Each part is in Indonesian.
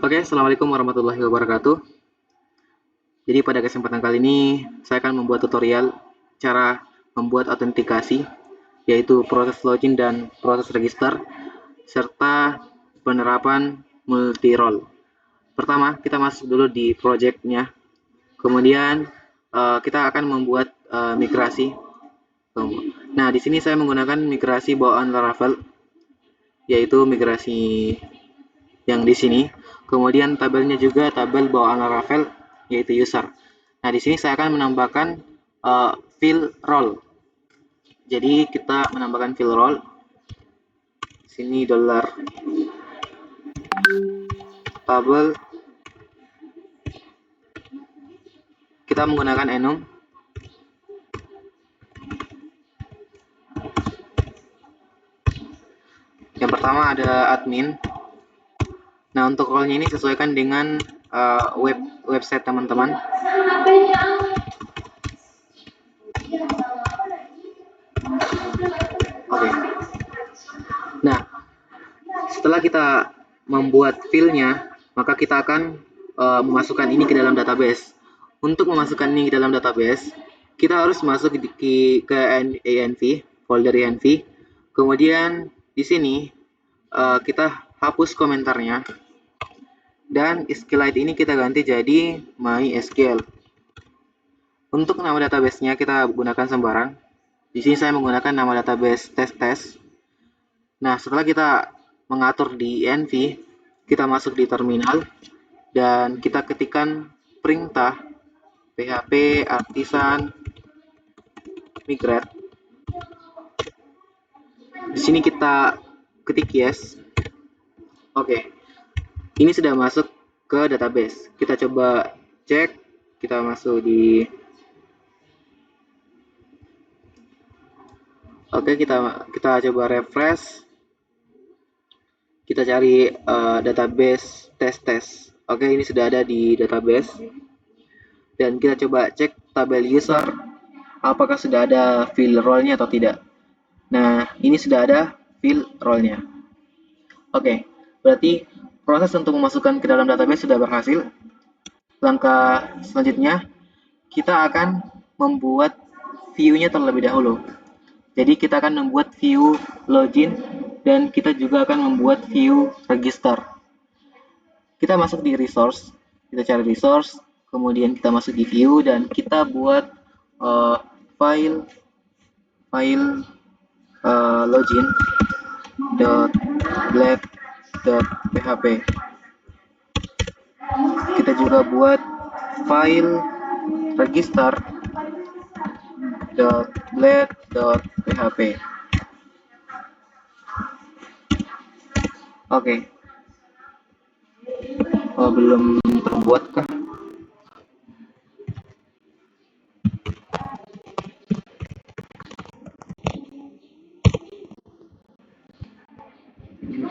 Oke, Assalamualaikum warahmatullahi wabarakatuh. Jadi pada kesempatan kali ini saya akan membuat tutorial cara membuat autentikasi, yaitu proses login dan proses register, serta penerapan multi-role. Pertama, kita masuk dulu di project-nya. Kemudian kita akan membuat migrasi. Nah, di sini saya menggunakan migrasi bawaan Laravel, yaitu migrasi yang di sini. Kemudian tabelnya juga tabel bawaan Laravel, yaitu user. Nah, di sini saya akan menambahkan fill role. Jadi kita menambahkan fill role. Sini dollar tabel. Kita menggunakan enum. Yang pertama ada admin. Nah, untuk role-nya ini sesuaikan dengan website teman-teman. Oke. Nah, setelah kita membuat fill-nya, maka kita akan memasukkan ini ke dalam database. Untuk memasukkan ini ke dalam database, kita harus masuk ke env, folder env. Kemudian di sini kita hapus komentarnya. Dan SQLite ini kita ganti jadi MySQL. Untuk nama database-nya kita gunakan sembarang. Di sini saya menggunakan nama database tes-tes. Nah, setelah kita mengatur di env, kita masuk di terminal dan kita ketikkan perintah php artisan migrate. Di sini kita ketik yes. Oke. Ini sudah masuk ke database. Kita coba cek, kita masuk di Oke, kita coba refresh. Kita cari database tes-tes. Oke, ini sudah ada di database. Dan kita coba cek tabel user apakah sudah ada fill role-nya atau tidak. Nah, ini sudah ada fill role-nya. Oke, berarti proses untuk memasukkan ke dalam database sudah berhasil. Langkah selanjutnya, kita akan membuat view-nya terlebih dahulu. Jadi kita akan membuat view login dan kita juga akan membuat view register. Kita masuk di resource, kita cari resource, kemudian kita masuk di view dan kita buat file login.blade.php. Kita juga buat file register.blade.php. Oke. Belum terbuat kah?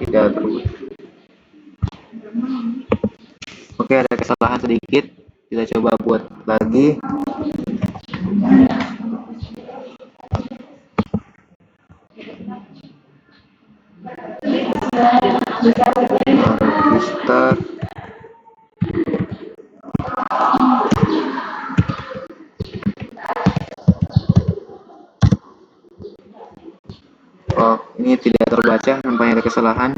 Tidak terbuat. Oke, ada kesalahan sedikit. Kita coba buat lagi. Register. Oh, ini tidak terbaca, nampaknya ada kesalahan.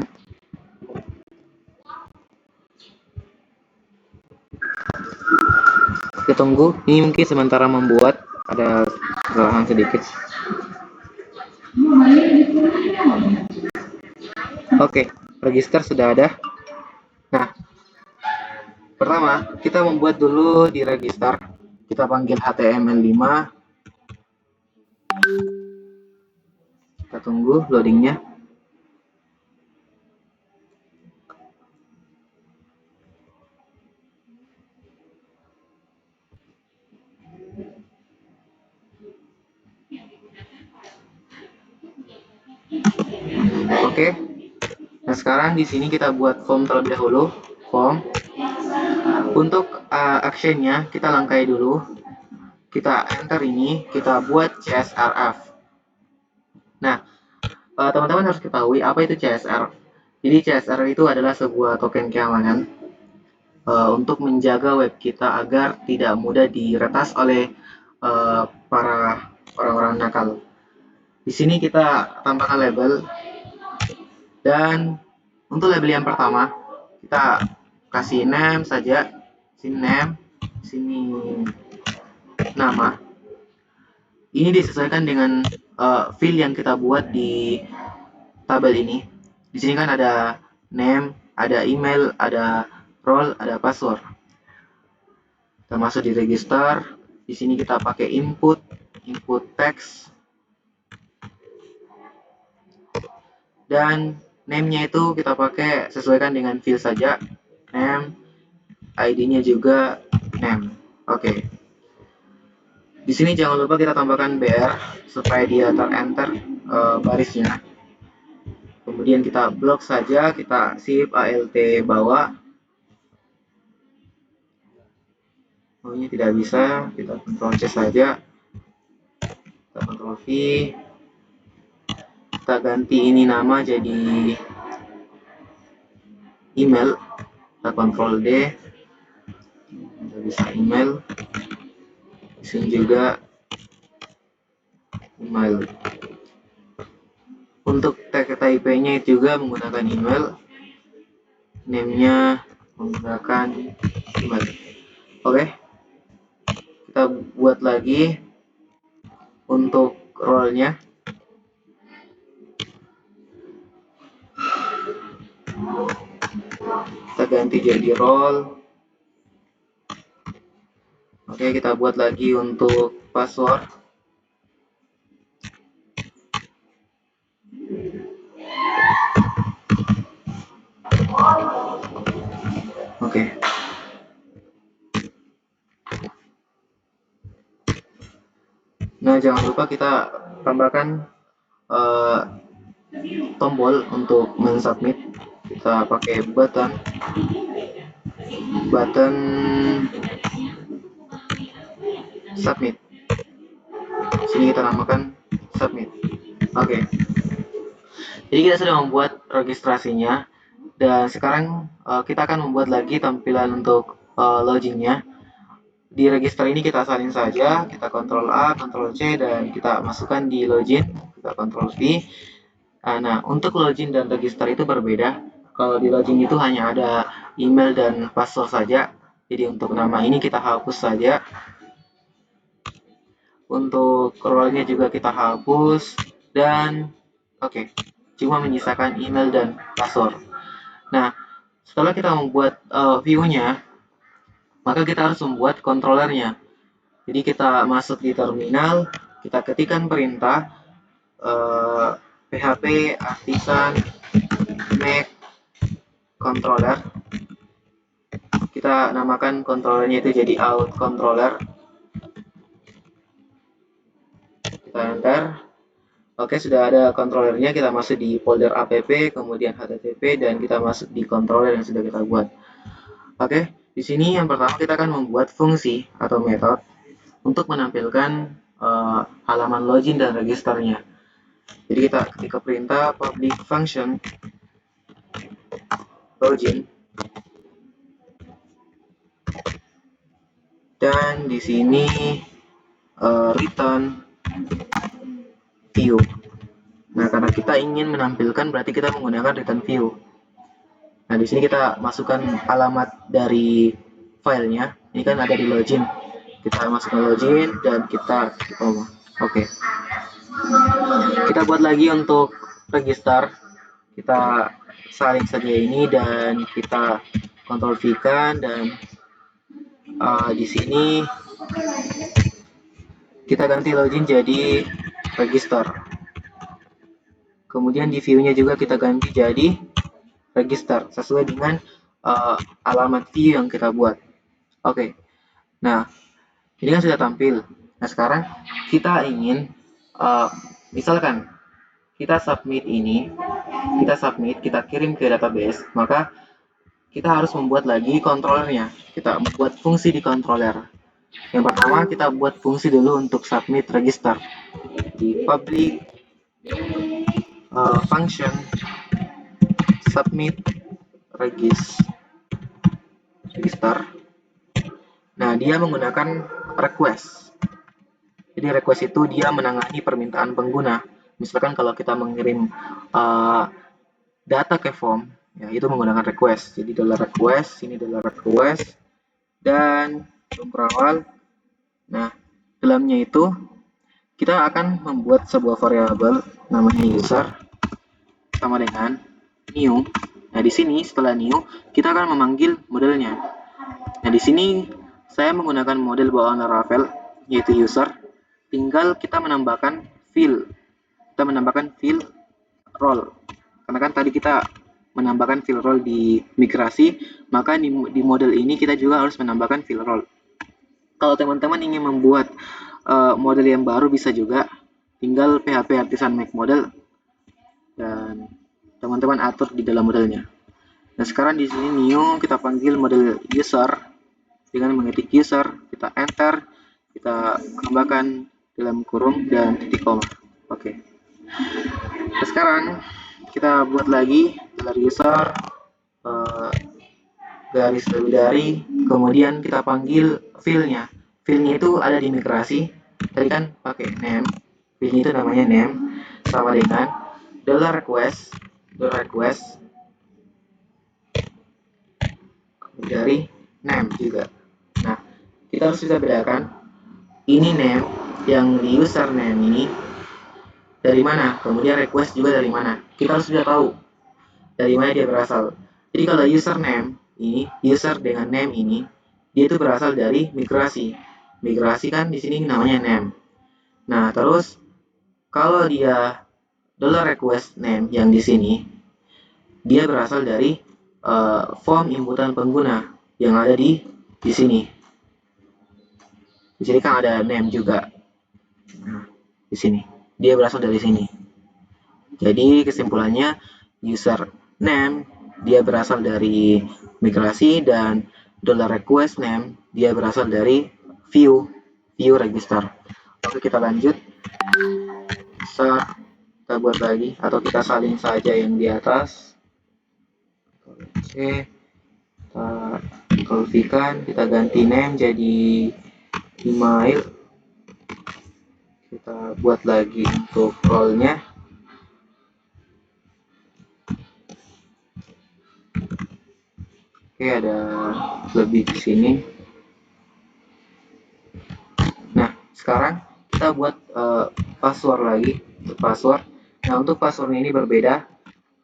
Kita tunggu, ini mungkin sementara membuat, ada kesalahan sedikit. Oke, register sudah ada. Nah, pertama kita membuat dulu di register. Kita panggil HTML5. Kita tunggu loadingnya. Oke. Nah, sekarang di sini kita buat form terlebih dahulu. Form. Untuk actionnya kita langkai dulu. Kita enter ini, kita buat CSRF. Nah, teman-teman harus ketahui apa itu CSR. Jadi CSR itu adalah sebuah token keamanan untuk menjaga web kita agar tidak mudah diretas oleh para orang-orang nakal. Di sini kita tambahkan label, dan untuk label yang pertama kita kasih name saja, sini name, sini nama. Ini disesuaikan dengan field yang kita buat di tabel ini. Di sini kan ada name, ada email, ada role, ada password. Kita masuk di register. Di sini kita pakai input text, dan name-nya itu kita pakai sesuaikan dengan field saja, name, ID-nya juga name. Oke. Di sini jangan lupa kita tambahkan BR supaya dia terenter barisnya. Kemudian kita blok saja, kita shift alt bawah. Oh, ini tidak bisa, kita Ctrl C saja. Kita Ctrl V. Kita ganti ini nama jadi email. Kita Ctrl D. Kita bisa email. Di sini juga email. Untuk TXT-nya juga menggunakan email. Name-nya menggunakan email. Oke. Kita buat lagi untuk role-nya. Kita ganti jadi role. Oke, kita buat lagi untuk password. Oke. Nah, jangan lupa kita tambahkan tombol untuk mensubmit. Kita pakai button submit. Sini kita namakan submit. Oke. Jadi kita sudah membuat registrasinya, dan sekarang kita akan membuat lagi tampilan untuk loginnya. Di register ini kita salin saja, kita Ctrl A, Ctrl C, dan kita masukkan di login, kita Ctrl V. Nah, untuk login dan register itu berbeda. Kalau di login itu hanya ada email dan password saja. Jadi untuk nama ini kita hapus saja. Untuk role-nya juga kita hapus, dan oke, cuma menyisakan email dan password. Nah, setelah kita membuat view-nya, maka kita harus membuat controllernya. Jadi kita masuk di terminal, kita ketikkan perintah php artisan make controller. Kita namakan controllernya itu jadi out controller. Kita enter. Oke, sudah ada controllernya. Kita masuk di folder app, kemudian http, dan kita masuk di controller yang sudah kita buat. Oke, di sini yang pertama kita akan membuat fungsi atau metode untuk menampilkan halaman login dan registernya. Jadi kita ketika perintah public function login, dan di sini return view. Nah, karena kita ingin menampilkan, berarti kita menggunakan return view. Nah, di sini kita masukkan alamat dari filenya. Ini kan ada di login. Kita masukkan login dan kita oke. Kita buat lagi untuk register. Kita salin saja ini dan kita Ctrl V-kan, dan di sini kita ganti login jadi register. Kemudian di view-nya juga kita ganti jadi register sesuai dengan alamat view yang kita buat. Oke. Nah, ini kan sudah tampil. Nah, sekarang kita ingin misalkan kita submit ini, kita kirim ke database, maka kita harus membuat lagi controllernya. Kita membuat fungsi di controller. Yang pertama kita buat fungsi dulu untuk submit register di public function submit register. register. Nah, dia menggunakan request. Jadi request itu dia menangani permintaan pengguna. Misalkan kalau kita mengirim data ke form, ya itu menggunakan request. Jadi $request, ini $request, dan berawal. Nah, dalamnya itu kita akan membuat sebuah variabel namanya user sama dengan new. Nah, di sini setelah new kita akan memanggil modelnya. Nah, di sini saya menggunakan model bawaan Laravel yaitu user. Tinggal kita menambahkan field. Kita menambahkan field role. Karena kan tadi kita menambahkan field role di migrasi, maka di model ini kita juga harus menambahkan field role. Kalau teman-teman ingin membuat model yang baru bisa juga, tinggal PHP artisan make model dan teman-teman atur di dalam modelnya. Nah, sekarang di sini new kita panggil model user dengan mengetik user, kita enter, kita tambahkan dalam kurung dan titik koma. Oke. Nah, sekarang kita buat lagi user garis lebih dari, kemudian kita panggil fieldnya. Fieldnya itu ada di migrasi. Tadi kan pakai name, fieldnya itu namanya name sama dengan $request dari name juga. Nah, kita harus bisa bedakan ini name yang di username ini dari mana, kemudian request juga dari mana. Kita harus sudah tahu dari mana dia berasal. Jadi kalau username ini, user dengan name ini, dia itu berasal dari migrasi. Migrasi kan di sini namanya name. Nah, terus kalau dia $request name yang di sini, dia berasal dari form inputan pengguna yang ada di sini. Di sini kan ada name juga. Nah, di sini. Dia berasal dari sini. Jadi kesimpulannya user name dia berasal dari migrasi dan $request name dia berasal dari view register. Oke, kita lanjut. Bisa kita buat lagi atau kita salin saja yang di atas. Oke, kita copykan, kita ganti name jadi email. Kita buat lagi untuk role-nya. Oke, ada lebih di sini. Nah, sekarang kita buat password lagi. Untuk password. Nah, untuk password ini berbeda.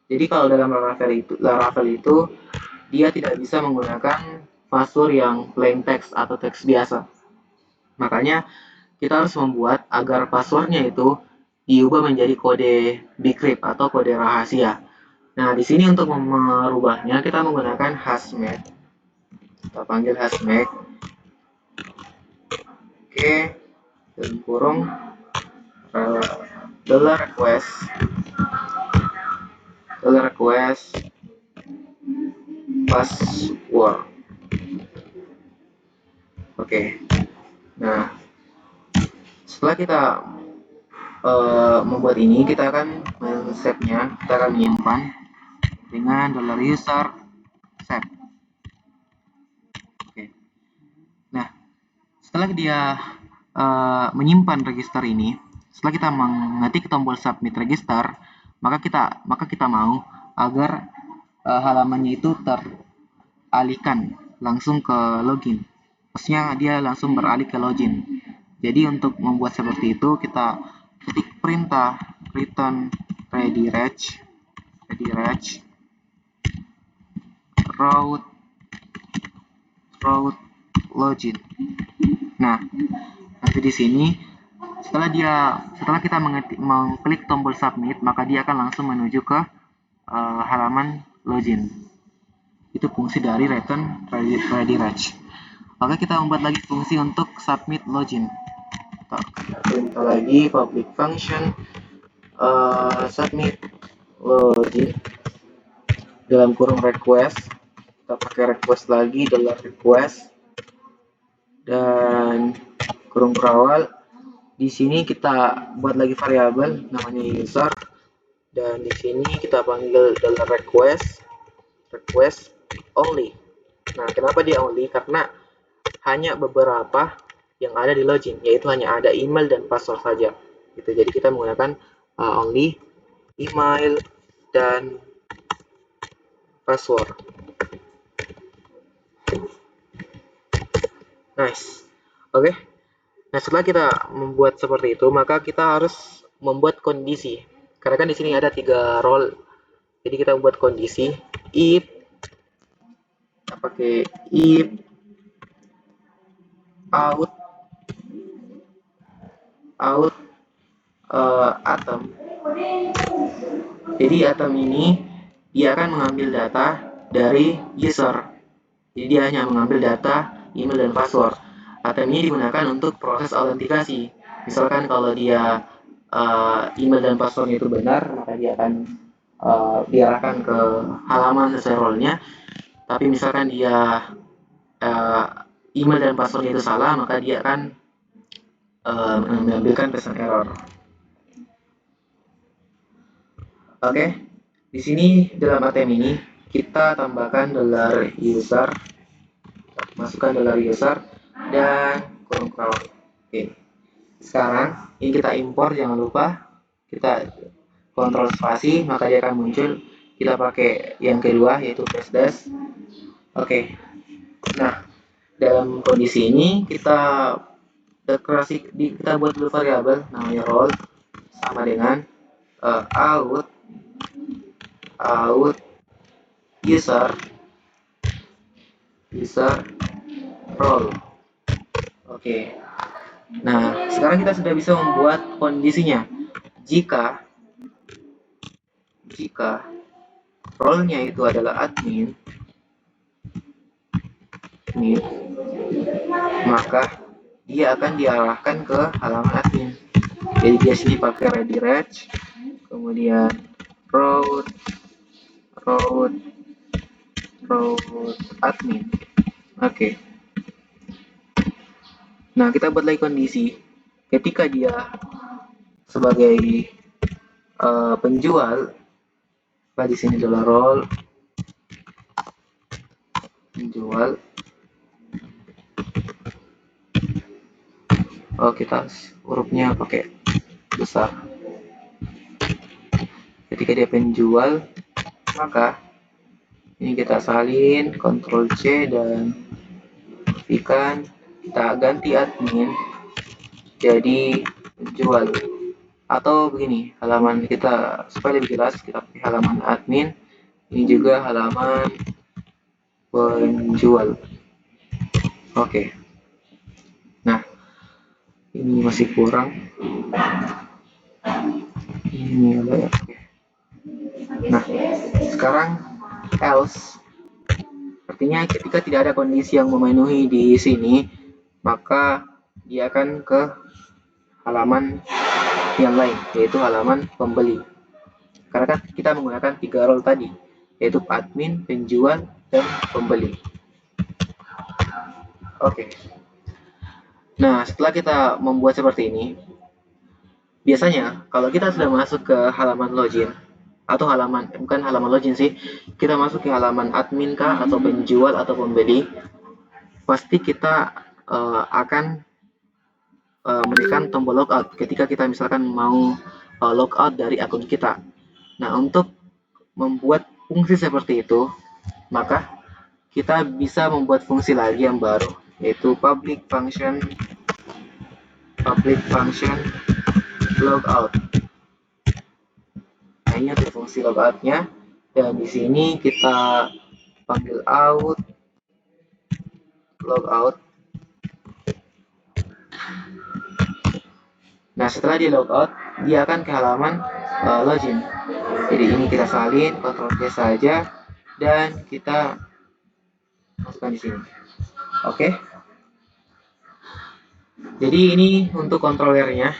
Jadi kalau dalam Laravel itu dia tidak bisa menggunakan password yang plain text atau teks biasa. Makanya kita harus membuat agar passwordnya itu diubah menjadi kode bcrypt atau kode rahasia. Nah, di sini untuk merubahnya kita menggunakan hashmate. Kita panggil hashmate. Oke, dalam kurung $request password. Oke. Nah, setelah kita membuat ini, kita akan men-save-nya, kita akan menyimpan dengan $user save. Oke. Nah, setelah dia menyimpan register ini, setelah kita mengetik tombol submit register, maka kita mau agar halamannya itu teralihkan langsung ke login. Maksudnya dia langsung beralih ke login. Jadi untuk membuat seperti itu kita ketik perintah return redirect route login. Nah, nanti di sini setelah kita mengklik tombol submit, maka dia akan langsung menuju ke halaman login. Itu fungsi dari return redirect. Oke, kita membuat lagi fungsi untuk submit login. Kita lagi public function submit login dalam kurung request. Kita pakai request lagi $request dan kurung berawal. Di sini kita buat lagi variabel namanya user dan di sini kita panggil $request only. Nah, kenapa dia only? Karena hanya beberapa yang ada di login, yaitu hanya ada email dan password saja. Gitu. Jadi kita menggunakan only email dan password. Nice. Oke. Okay. Nah, setelah kita membuat seperti itu, maka kita harus membuat kondisi. Karena kan di sini ada 3 role. Jadi kita membuat kondisi if, kita pakai if out atom. Jadi atom ini dia akan mengambil data dari user. Jadi dia hanya mengambil data email dan password. Atom ini digunakan untuk proses autentikasi. Misalkan kalau dia email dan passwordnya itu benar, maka dia akan diarahkan ke halaman sesuai role-nya. Tapi misalkan dia email dan passwordnya itu salah, maka dia akan mengambilkan pesan error. Oke, di sini dalam ATM ini kita tambahkan $user, masukkan $user dan kurung crowd. Oke, sekarang ini kita impor, jangan lupa kita kontrol spasi, maka dia akan muncul. Kita pakai yang kedua yaitu /dash. Oke, nah dalam kondisi ini kita deklarasi, kita buat dulu variabel namanya role sama dengan out user role. Oke. Nah, sekarang kita sudah bisa membuat kondisinya. Jika role-nya itu adalah admin, maka dia akan diarahkan ke halaman admin. Jadi dia sini pakai redirect, kemudian route admin. Oke. Nah, kita buat lagi kondisi. Ketika dia sebagai penjual, maka di sini adalah role penjual. Kita hurufnya pakai besar. Ketika dia penjual, maka ini kita salin, Ctrl C dan ikan, kita ganti admin jadi penjual. Atau begini, halaman kita supaya lebih jelas, kita pakai halaman admin, ini juga halaman penjual. Oke. Nah, ini masih kurang. Ini ada ya. Nah, sekarang else, artinya ketika tidak ada kondisi yang memenuhi di sini, maka dia akan ke halaman yang lain, yaitu halaman pembeli. Karena kan kita menggunakan 3 role tadi, yaitu admin, penjual, dan pembeli. Oke. Nah, setelah kita membuat seperti ini, biasanya kalau kita sudah masuk ke halaman login, atau bukan halaman login sih, kita masuk ke halaman admin kah, atau penjual, atau pembeli, pasti kita akan menekan tombol logout ketika kita misalkan mau logout dari akun kita. Nah, untuk membuat fungsi seperti itu, maka kita bisa membuat fungsi lagi yang baru, yaitu public function logout. Nah, ini ada fungsi logoutnya, dan di sini kita panggil out logout. Nah, setelah di logout, dia akan ke halaman login. Jadi ini kita salin, Ctrl C saja, dan kita masukkan di sini. Oke. Jadi ini untuk kontrolernya.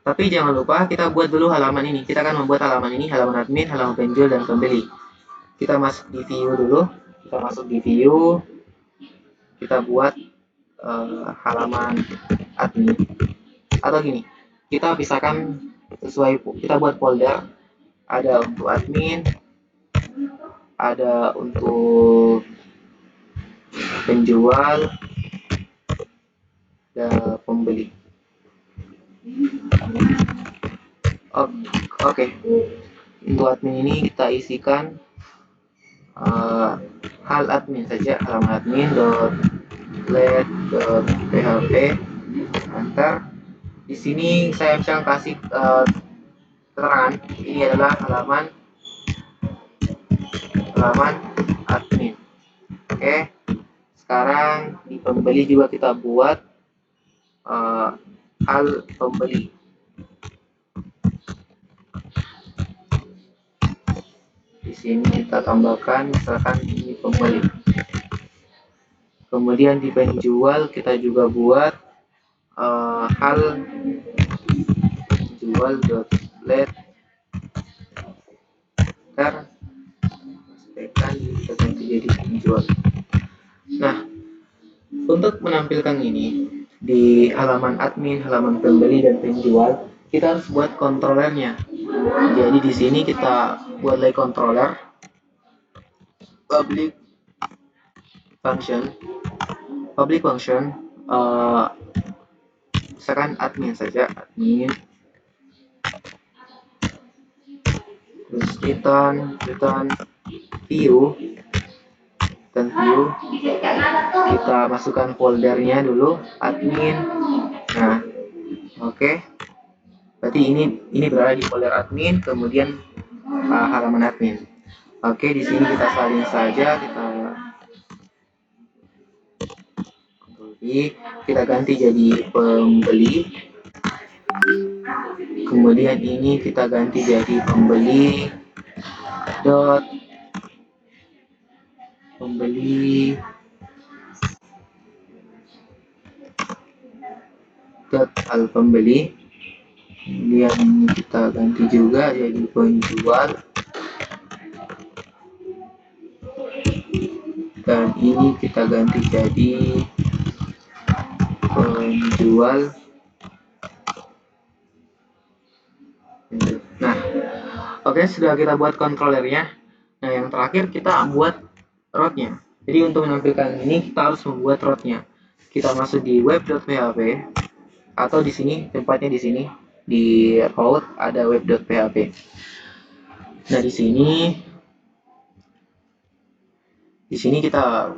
Tapi jangan lupa kita buat dulu halaman ini. Kita akan membuat halaman ini, halaman admin, halaman penjual, dan pembeli. Kita masuk di view dulu. Kita masuk di view. Kita buat halaman admin. Atau gini, kita pisahkan sesuai, kita buat folder. Ada untuk admin, ada untuk penjual dan pembeli. Oke. Untuk admin ini kita isikan hal admin saja, halaman admin.let.php. Enter. Di sini saya bisa kasih keterangan ini adalah halaman admin. Oke. Sekarang di pembeli juga kita buat hal pembeli. Di sini kita tambahkan misalkan ini pembeli. Kemudian di penjual kita juga buat hal penjual.let pastikan kita ganti jadi penjual. Nah, untuk menampilkan ini di halaman admin, halaman pembeli dan penjual, kita harus buat kontrolernya. Jadi di sini kita buat lagi controller public function misalkan admin saja, admin, terus return view, kita masukkan foldernya dulu admin. Nah, oke. Berarti ini berada di folder admin, kemudian halaman admin. Oke, di sini kita salin saja, kita ganti jadi pembeli. Kemudian ini kita ganti jadi pembeli hal pembeli. Kemudian ini kita ganti juga jadi penjual, dan ini kita ganti jadi penjual. Nah, oke, sudah kita buat kontrolernya. Nah, yang terakhir kita buat route-nya. Jadi untuk menampilkan ini kita harus membuat route-nya. Kita masuk di web.php atau di sini tempatnya di sini di route ada web.php. Nah, di sini kita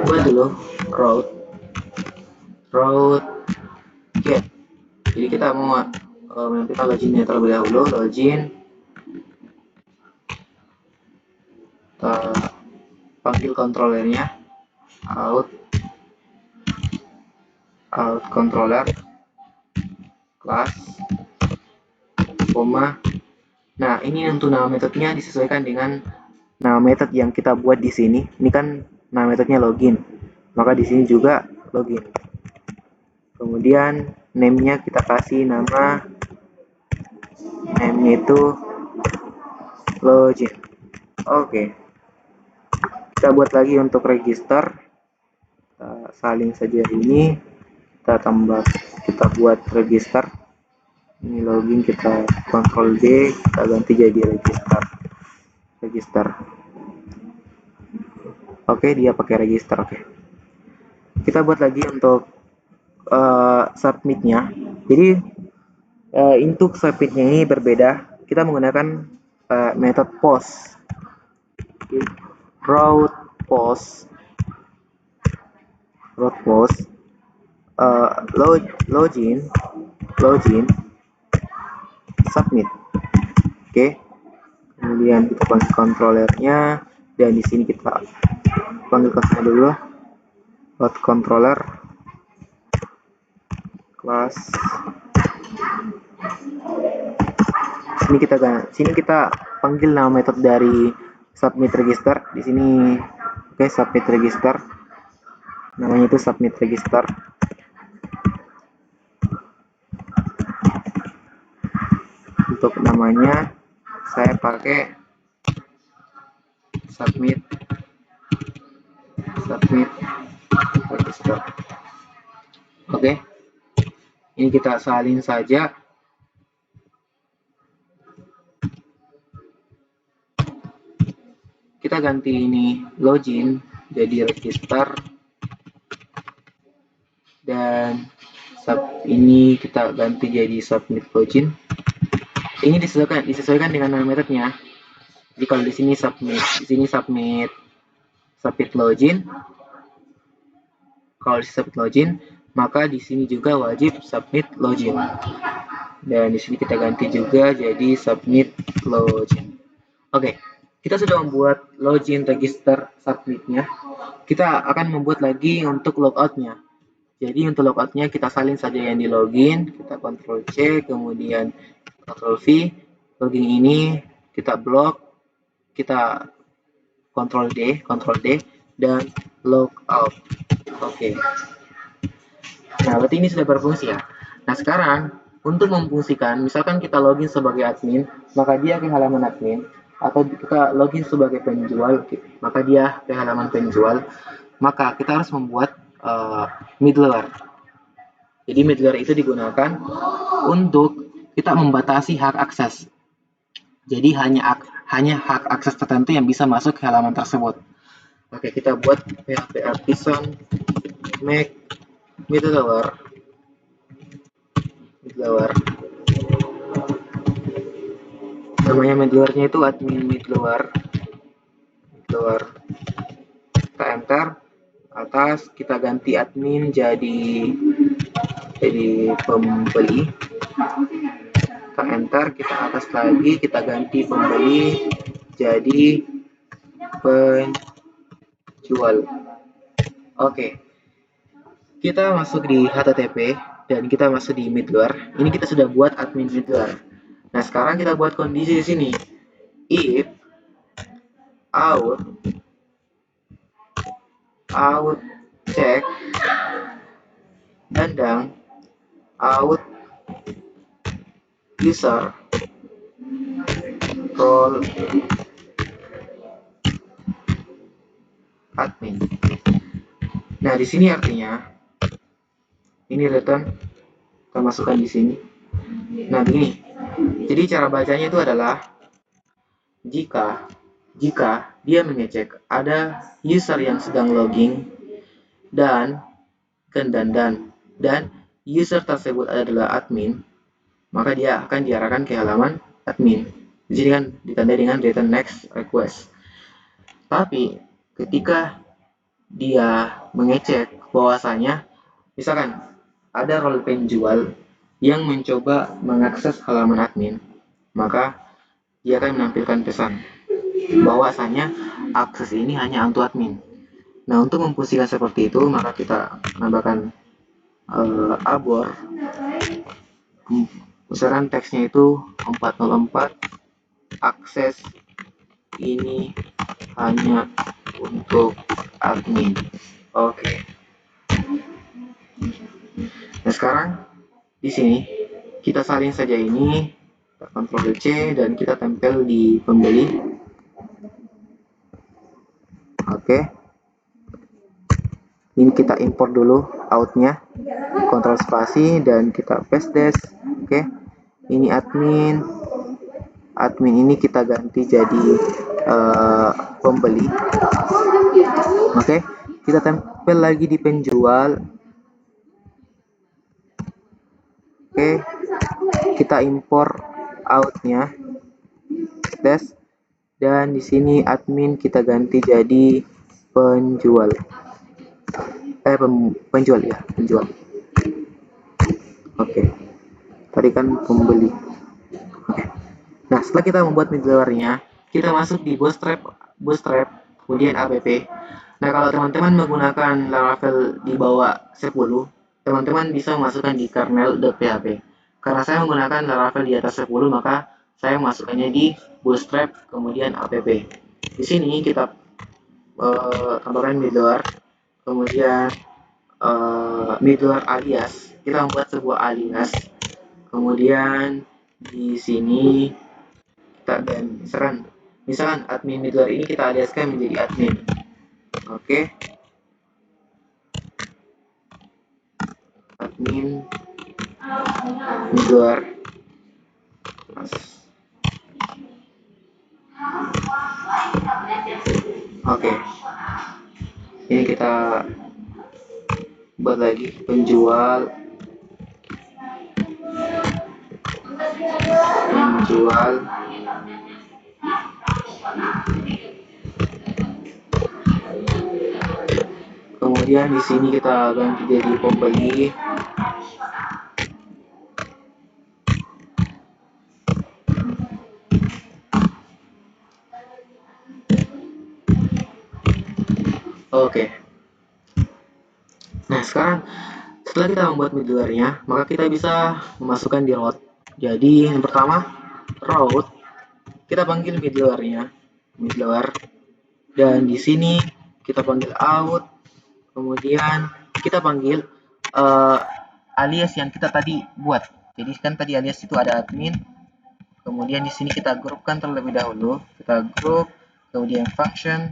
buat dulu route get. Jadi kita mau menampilkan loginnya terlebih dahulu, login. Kita panggil kontrolernya out controller class, koma. Nah, ini untuk nama metodenya disesuaikan dengan nama metode yang kita buat di sini. Ini kan nama metodenya login, maka di sini juga login. Kemudian name-nya kita kasih nama, name-nya itu login. Oke. Kita buat lagi untuk register. Kita salin saja ini. Kita buat register. Ini login, kita Ctrl D, kita ganti jadi register. Oke, dia pakai register. Oke. Kita buat lagi untuk submitnya. Jadi untuk submitnya ini berbeda. Kita menggunakan metode post, route post, login, submit. Oke. Kemudian kita panggil controllernya, dan di sini kita panggil controller dulu, route controller class. Sini kita panggil nama metode dari submit register. Di sini oke, submit register. Namanya itu submit register. Untuk namanya saya pakai submit register. Oke. Ini kita salin saja. Kita ganti ini login jadi register, dan ini kita ganti jadi submit login. Ini disesuaikan dengan nama metodenya. Jadi kalau di sini submit login. Kalau di submit login, maka di sini juga wajib submit login. Dan di sini kita ganti juga jadi submit login. Oke, kita sudah membuat login register submitnya. Kita akan membuat lagi untuk logoutnya. Jadi untuk logoutnya kita salin saja yang di login, kita Ctrl C, kemudian Ctrl V, login ini kita blok, kita Ctrl D, dan logout. Oke. Nah, berarti ini sudah berfungsi ya. Nah, sekarang untuk memfungsikan, misalkan kita login sebagai admin, maka dia ke halaman admin, atau kita login sebagai penjual, maka dia ke halaman penjual, maka kita harus membuat middleware. Jadi middleware itu digunakan untuk kita membatasi hak akses. Jadi hanya hak akses tertentu yang bisa masuk ke halaman tersebut. Oke, kita buat PHP Artisan make middleware. Namanya middleware-nya itu admin middleware. Kita enter atas, kita ganti admin jadi pembeli. Kita enter, kita atas lagi, kita ganti pembeli jadi penjual. Oke, kita masuk di HTTP dan kita masuk di middleware. Ini kita sudah buat admin middleware. Nah, sekarang kita buat kondisi di sini. If out check dandang out user role admin. Nah, di sini artinya ini return kita masukkan di sini. Nah, begini. Jadi cara bacanya itu adalah jika dia mengecek ada user yang sedang logging dan user tersebut adalah admin, maka dia akan diarahkan ke halaman admin. Di sini kan ditandai dengan return next request. Tapi ketika dia mengecek bahwasanya misalkan ada role penjual yang mencoba mengakses halaman admin, maka dia akan menampilkan pesan bahwasanya akses ini hanya untuk admin. Nah, untuk memfungsikan seperti itu, maka kita menambahkan abor. Misalkan teksnya itu 404 akses ini hanya untuk admin. Oke. Nah, sekarang di sini kita salin saja ini, kita Ctrl C dan kita tempel di pembeli. Oke. Ini kita import dulu outnya, Ctrl spasi dan kita paste dash. Oke. Ini admin ini kita ganti jadi pembeli. Oke, kita tempel lagi di penjual. Oke, kita import outnya, tes, dan di sini admin kita ganti jadi penjual. Penjual ya, penjual. Oke, tadi kan pembeli. Oke. Nah, setelah kita membuat middleware-nya, kita masuk di Bootstrap, kemudian app. Nah, kalau teman-teman menggunakan Laravel di bawah 10, teman-teman bisa masukkan di kernel.php. Karena saya menggunakan Laravel di atas 10, maka saya masukkannya di Bootstrap, kemudian app. Di sini kita tambahkan middleware, kemudian middleware alias. Kita membuat sebuah alias. Kemudian di sini kita misalkan admin middleware ini kita aliaskan menjadi admin. Oke. Admin middleware. Oke. Ini kita buat lagi penjual, kemudian di sini kita ganti jadi pembeli. Oke. Nah, sekarang setelah kita membuat middleware-nya, maka kita bisa memasukkan di route. Jadi, yang pertama, route, kita panggil middleware-nya, middleware, dan di sini kita panggil out, kemudian kita panggil alias yang kita tadi buat. Jadi kan tadi alias itu ada admin, kemudian di sini kita grupkan terlebih dahulu, kita group, kemudian function,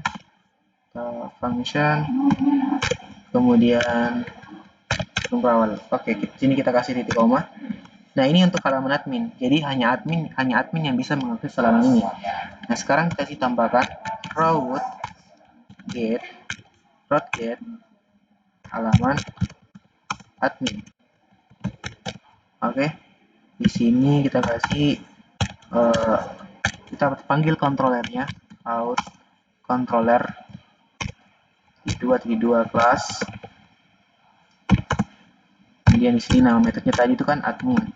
kemudian berawal. Oke, sini kita kasih titik koma. Nah, ini untuk halaman admin. Jadi hanya admin yang bisa mengakses halaman ini. Nah, sekarang kita kasih tambahkan route get halaman admin. Oke. Di sini kita kasih kita panggil controllernya out controller di2 kelas. Kemudian di sini nama metodenya tadi itu kan admin,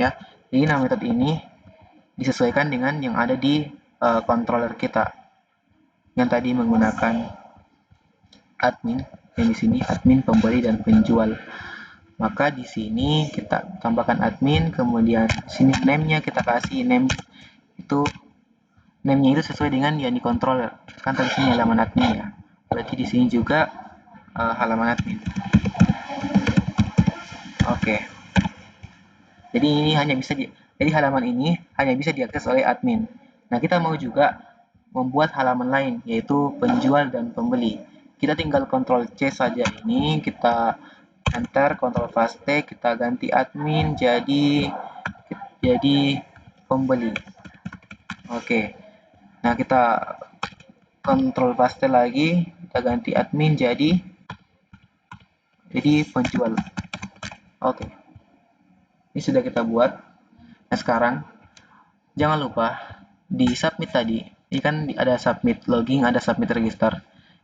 ya. Jadi nama metode ini disesuaikan dengan yang ada di controller kita, yang tadi menggunakan admin, yang di sini admin, pembeli, dan penjual. Maka di sini kita tambahkan admin, kemudian sini name-nya kita kasih name-nya itu sesuai dengan yang di controller. Kan tadi sini halaman admin ya. Berarti di sini juga halaman admin. Oke. Jadi halaman ini hanya bisa diakses oleh admin. Nah, kita mau juga membuat halaman lain, yaitu penjual dan pembeli. Kita tinggal Ctrl C saja ini, kita enter, Ctrl paste, kita ganti admin jadi pembeli. Oke. Nah, kita Ctrl paste lagi, kita ganti admin jadi penjual. Oke. Ini sudah kita buat. Nah, sekarang jangan lupa di submit tadi. Ini kan ada submit login, ada submit register.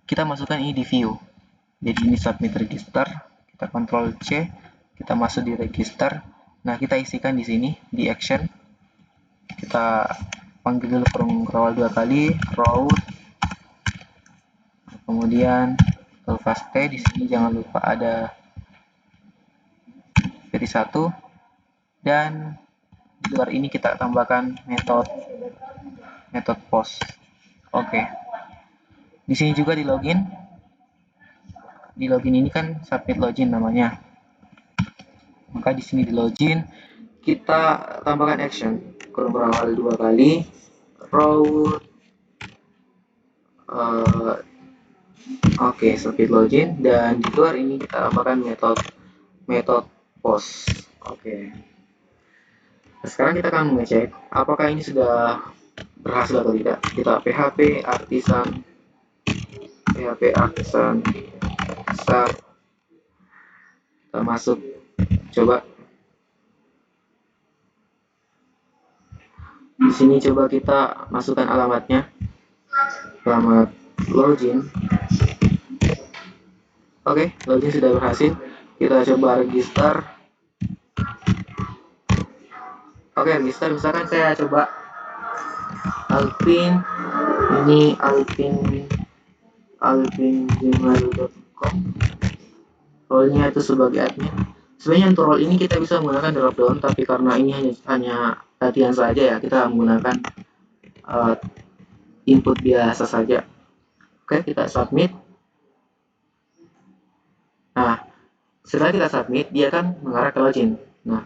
Kita masukkan ini di view. Jadi ini submit register. Kita Ctrl C, kita masuk di register. Nah, kita isikan di sini di action. Kita panggil dulu kurung 2 kali, route. Kemudian paste di sini jangan lupa ada dari 1, dan di luar ini kita tambahkan metode post. Oke. Di sini juga di login. Di login ini kan submit login namanya. Maka di sini di login kita tambahkan action kurung berawal 2 kali, route. Oke, submit login, dan di luar ini kita tambahkan metode post. Oke. Nah, sekarang kita akan mengecek apakah ini sudah berhasil atau tidak. Kita php artisan start, kita masuk, coba di sini, coba kita masukkan alamatnya, alamat login. Oke, login sudah berhasil. Kita coba register. Oke, register. Misalkan saya coba Alvin, ini alvin@gmail.com, role-nya itu sebagai admin. Sebenarnya untuk role ini kita bisa menggunakan drop down, tapi karena ini hanya latihan saja ya, kita menggunakan input biasa saja. Oke, kita submit. Nah, setelah kita submit, dia akan mengarah ke login. Nah,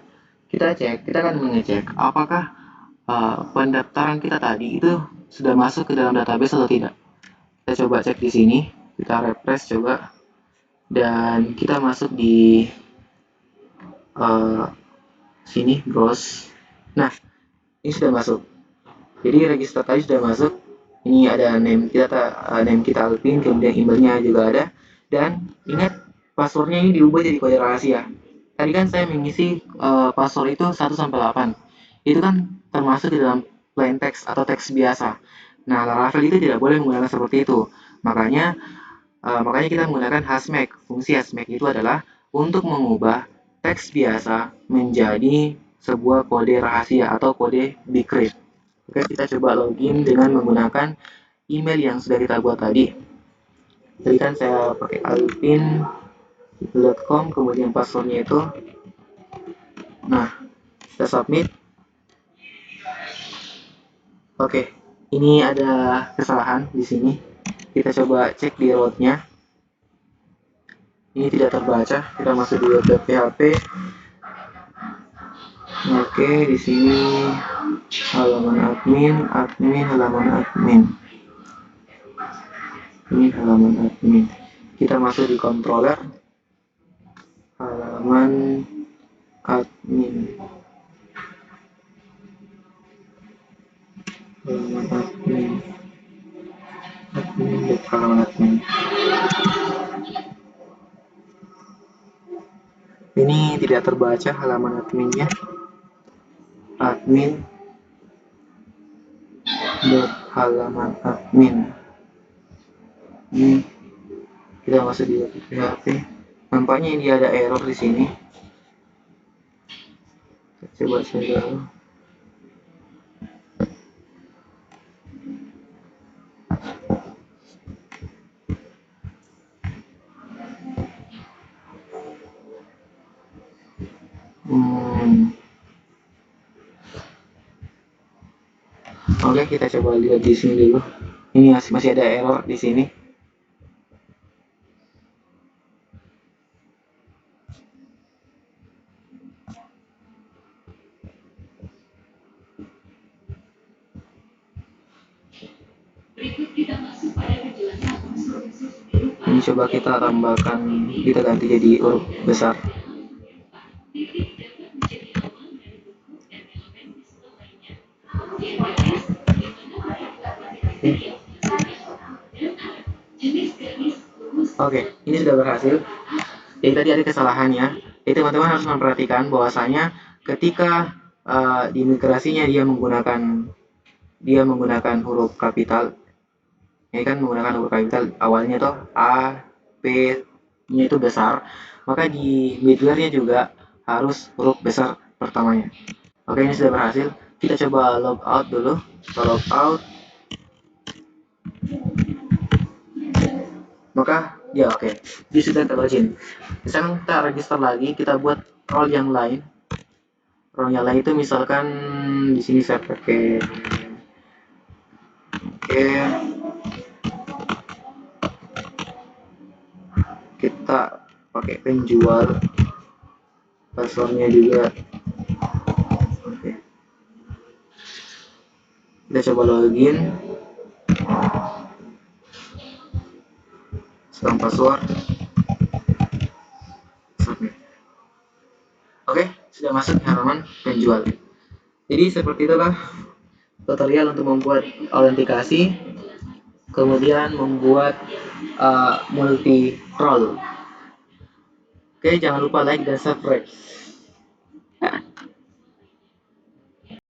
kita akan mengecek apakah pendaftaran kita tadi itu sudah masuk ke dalam database atau tidak. Kita coba cek di sini, kita refresh coba, dan kita masuk di sini, browse. Nah, ini sudah masuk. Jadi register tadi sudah masuk. Ini ada name kita Alvin, kemudian emailnya juga ada. Dan ingat, passwordnya ini diubah jadi kode rahasia. Tadi kan saya mengisi password itu 1 sampai 8. Itu kan termasuk di dalam plain text atau teks biasa. Nah, Laravel itu tidak boleh menggunakan seperti itu. Makanya kita menggunakan hashmake. Fungsi hashmake itu adalah untuk mengubah teks biasa menjadi sebuah kode rahasia atau kode bcrypt. Oke, kita coba login dengan menggunakan email yang sudah kita buat tadi. Tadi kan saya pakai alvin.com, kemudian passwordnya itu. Nah, kita submit. Oke, ini ada kesalahan di sini. Kita coba cek di rootnya. Ini tidak terbaca. Kita masuk di root.php. Oke, di sini halaman admin, halaman admin. Ini halaman admin. Kita masuk di controller, halaman admin, halaman admin. Ini tidak terbaca halaman adminnya. Admin halaman admin. Ini kita masuk di PHP. Nampaknya ini ada error di sini. Coba saya Oke, kita coba lihat di sini dulu. Ini masih ada error di sini. Ini coba kita tambahkan, kita ganti jadi huruf besar. Oke, ini sudah berhasil. Jadi tadi ada kesalahannya. Jadi teman-teman harus memperhatikan bahwasanya ketika di migrasinya dia menggunakan huruf kapital. Ini kan menggunakan huruf kapital, awalnya tuh A, P-nya itu besar, maka di middle-nya juga harus huruf besar pertamanya. Oke, ini sudah berhasil. Kita coba log out dulu. Kita log out. Maka ya oke, dia sudah terlogin. Sekarang kita register lagi, kita buat role yang lain. Role yang lain itu misalkan di sini saya pakai kita pakai penjual, passwordnya juga. Oke, kita coba login. Sekarang password, submit. Oke, sudah masuk di halaman penjual. Jadi seperti itulah tutorial untuk membuat autentikasi, kemudian membuat multi role. Oke, jangan lupa like dan subscribe.